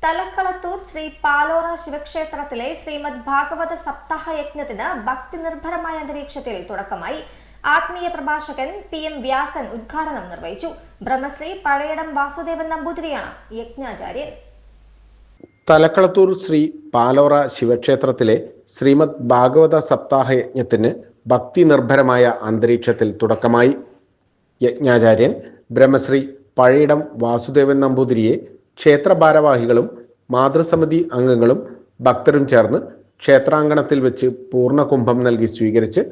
തലക്കളത്തൂർ ശ്രീ പാലോറ ശിവക്ഷേത്രത്തിലെ ശ്രീമദ് ഭാഗവത സപ്താഹ യജ്ഞത്തിന് ഭക്തി നിർഭരമായ അന്തരീക്ഷത്തിൽ തുടക്കമായി. ആത്മീയ പ്രഭാഷകൻ PM വ്യാസൻ ഉദ്ഘാടനം നിർവഹിച്ചു. ബ്രഹ്മശ്രീ പഴയടം വാസുദേവൻ നമ്പൂതിരിയാണ് യജ്ഞാചാര്യൻ. തലക്കളത്തൂർ ശ്രീ പാലോറ ശിവക്ഷേത്രത്തിലെ ശ്രീമദ് ഭാഗവത സപ്താഹ യജ്ഞത്തിന് ഭക്തി നിർഭരമായ അന്തരീക്ഷത്തിൽ തുടക്കമായി. യജ്ഞാചാര്യൻ ബ്രഹ്മശ്രീ പഴയടം വാസുദേവൻ നമ്പൂതിരിയെ ക്ഷേത്ര ഭാരവാഹികളും മാതൃസമിതി അംഗങ്ങളും ഭക്തരും ചേർന്ന് ക്ഷേത്രാങ്കണത്തിൽ വെച്ച് പൂർണ്ണകുംഭം നൽകി സ്വീകരിച്ച്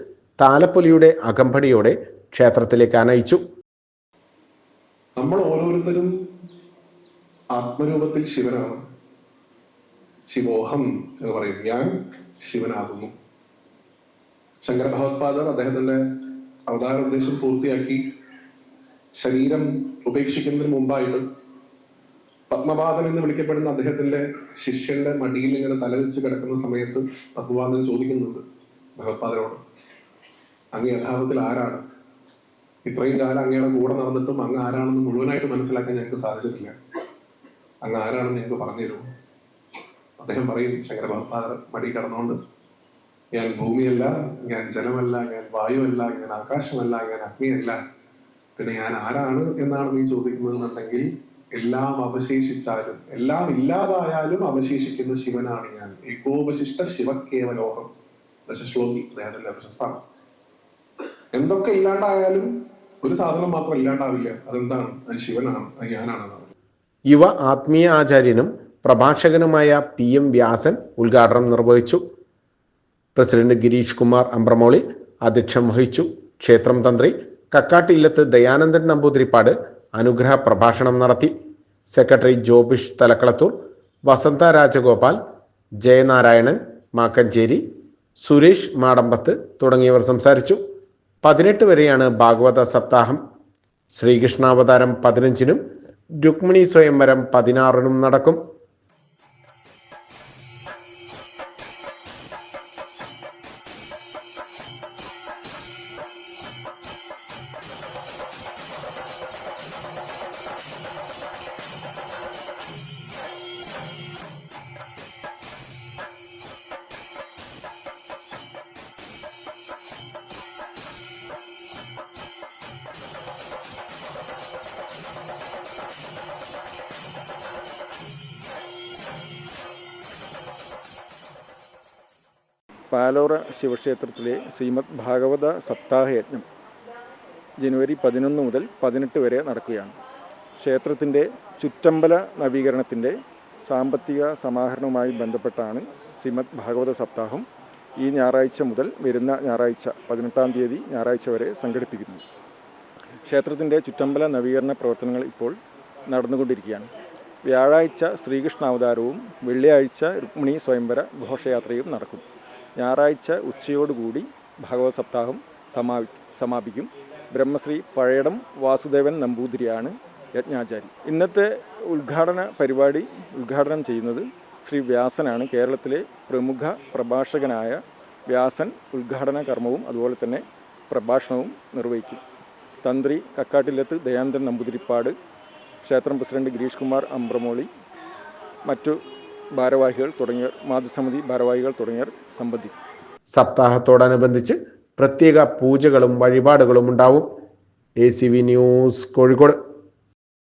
താലപ്പൊലിയുടെ അകമ്പടിയോടെ ക്ഷേത്രത്തിലേക്ക് ആനയിച്ചു. നമ്മൾ ഓരോരുത്തരും ആത്മരൂപത്തിൽ ശിവനാണ്. ശിവോഹം എന്ന് പറയും, ഞാൻ ശിവനാകുന്നു. ശങ്കര ഭഗവത്പാദർ അദ്ദേഹത്തിന്റെ അവതാര ഉദ്ദേശം പൂർത്തിയാക്കി ശരീരം ഉപേക്ഷിക്കുന്നതിന് മുമ്പായിട്ട് പത്മപാദൻ എന്ന് വിളിക്കപ്പെടുന്ന അദ്ദേഹത്തിന്റെ ശിഷ്യന്റെ മടിയിൽ ഇങ്ങനെ തലവെച്ച് കിടക്കുന്ന സമയത്ത് പത്മപാദൻ ചോദിക്കുന്നുണ്ട് ഭഗവത്പാദരോട്, അങ്ങ് യഥാർത്ഥത്തിൽ ആരാണ്? ഇത്രയും കാലം അങ്ങയുടെ കൂടെ നടന്നിട്ടും അങ്ങ് ആരാണെന്ന് മുഴുവനായിട്ട് മനസ്സിലാക്കാൻ ഞങ്ങൾക്ക് സാധിച്ചിട്ടില്ല. അങ്ങ് ആരാണെന്ന് ഞങ്ങൾക്ക് പറഞ്ഞു തരുമോ? അദ്ദേഹം പറയും, ശങ്കര ഭഗവത്പാദർ മടി കിടന്നുകൊണ്ട്, ഞാൻ ഭൂമിയല്ല, ഞാൻ ജലമല്ല, ഞാൻ വായുവല്ല, ഞാൻ ആകാശമല്ല, ഞാൻ അഗ്നിയല്ല, പിന്നെ ഞാൻ ആരാണ് എന്നാണ് നീ ചോദിക്കുന്നതെന്നുണ്ടെങ്കിൽ എല്ലാം അവശേഷിച്ചാലും എല്ലാം ഇല്ലാതായാലും അവശേഷിക്കുന്ന ശിവനാണ് ഞാൻ. ഏകോപശിഷ്ട ശിവക്കേവലോകം ദശശ്ലോകി അദ്ദേഹത്തിന്റെ പ്രശസ്തമാണ്. എന്തൊക്കെ ഇല്ലാണ്ടായാലും ഒരു സാധനം മാത്രം ഇല്ലാണ്ടാവില്ല. അതെന്താണ്? അത് ശിവനാണ്, അത് ഞാനാണെന്നാണ്. യുവ ആത്മീയ ആചാര്യനും പ്രഭാഷകനുമായ PM വ്യാസൻ ഉദ്ഘാടനം നിർവഹിച്ചു. പ്രസിഡന്റ് ഗിരീഷ് കുമാർ അമ്പ്രമോളി അധ്യക്ഷം വഹിച്ചു. ക്ഷേത്രം തന്ത്രി കക്കാട്ടില്ലത്ത് ദയാനന്ദൻ നമ്പൂതിരിപ്പാട് അനുഗ്രഹ പ്രഭാഷണം നടത്തി. സെക്രട്ടറി ജോബിഷ് തലക്കളത്തൂർ, വസന്ത രാജഗോപാൽ, ജയനാരായണൻ മാക്കഞ്ചേരി, സുരേഷ് മാടമ്പത്ത് തുടങ്ങിയവർ സംസാരിച്ചു. 18 വരെയാണ് ഭാഗവത സപ്താഹം. ശ്രീകൃഷ്ണാവതാരം 15-നും രുക്മിണി സ്വയംവരം 16-നും നടക്കും. പാലോറ ശിവക്ഷേത്രത്തിലെ ശ്രീമദ് ഭാഗവത സപ്താഹ യജ്ഞം ജനുവരി 11 മുതൽ 18 വരെ നടക്കുകയാണ്. ക്ഷേത്രത്തിൻ്റെ ചുറ്റമ്പല നവീകരണത്തിൻ്റെ സാമ്പത്തിക സമാഹരണവുമായി ബന്ധപ്പെട്ടാണ് ശ്രീമദ് ഭാഗവത സപ്താഹം ഈ ഞായറാഴ്ച മുതൽ വരുന്ന ഞായറാഴ്ച 18-ാം തീയതി ഞായറാഴ്ച വരെ സംഘടിപ്പിക്കുന്നു. ക്ഷേത്രത്തിൻ്റെ ചുറ്റമ്പല നവീകരണ പ്രവർത്തനങ്ങൾ ഇപ്പോൾ നടന്നുകൊണ്ടിരിക്കുകയാണ്. വ്യാഴാഴ്ച ശ്രീകൃഷ്ണാവതാരവും വെള്ളിയാഴ്ച രുക്മിണി സ്വയംവര ഘോഷയാത്രയും നടക്കും. ഞായറാഴ്ച ഉച്ചയോടുകൂടി ഭാഗവത സപ്താഹം സമാപിക്കും. ബ്രഹ്മശ്രീ പഴയടം വാസുദേവൻ നമ്പൂതിരിയാണ് യജ്ഞാചാരി. ഇന്നത്തെ ഉദ്ഘാടന പരിപാടി ഉദ്ഘാടനം ചെയ്യുന്നത് ശ്രീ വ്യാസനാണ്. കേരളത്തിലെ പ്രമുഖ പ്രഭാഷകനായ വ്യാസൻ ഉദ്ഘാടന കർമ്മവും അതുപോലെ തന്നെ പ്രഭാഷണവും നിർവഹിക്കും. തന്ത്രി കക്കാട്ടില്ലത്ത് ദയാനന്ദൻ നമ്പൂതിരിപ്പാട്, ക്ഷേത്രം പ്രസിഡന്റ് ഗിരീഷ് കുമാർ അമ്പ്രമോളി, മറ്റു ഭാരവാഹികൾ തുടങ്ങിയവർ, മാതൃസമിതി ഭാരവാഹികൾ തുടങ്ങിയവർ സംബന്ധിക്കും. സപ്താഹത്തോടനുബന്ധിച്ച് പ്രത്യേക പൂജകളും വഴിപാടുകളും ഉണ്ടാവും. ACV news Kozhikode.